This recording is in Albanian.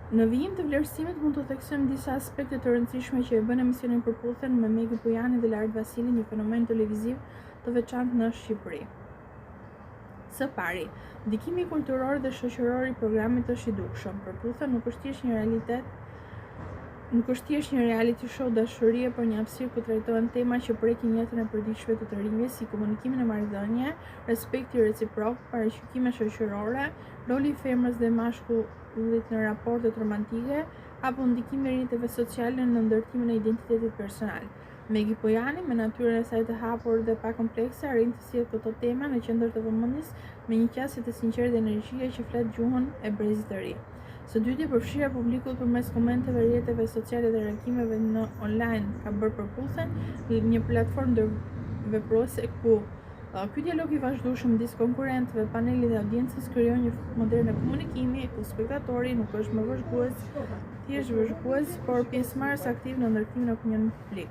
Në vijim të vlerësimit mund të theksojmë disa aspekte të rëndësishme që e bën emisionin Përputhjen me Megi Bujani dhe Lart Vasili një fenomen televiziv të veçantë në Shqipëri. Së pari, ndikimi kulturor dhe shoqëror i programit është i dukshëm. Përputhja nuk është thjesht një reality show dashurie, por një hapësirë ku trajtohen tema që prekin jetën e përditshme të të rinjve, si komunikimin e marrëdhënie, respekti reciprok, paraqykime shoqërore, roli i femrës dhe mashkullit në raportet romantike, apo ndikimi i rrjeteve sociale në ndërtimin e identitetit personal. Megi Bujani, me natyrën e saj të hapur dhe pa komplekse, arrin të sjellë këto tema në qendër të vëmendjes me një qasje të sinqertë dhe energjie që flet gjuhën e brezit të ri. Së dyti, përfshirja e publikut përmes komenteve, rrjeteve sociale dhe reagimeve në online ka bërë Përputhjen një platformë veprose ku ky dialog i vazhdueshëm midis konkurrentëve, panelit dhe audiencës krijon një model komunikimi ku spektatori nuk është më thjesht vëzhgues, por pjesëmarrës aktiv në ndërtimin e opinionit publik.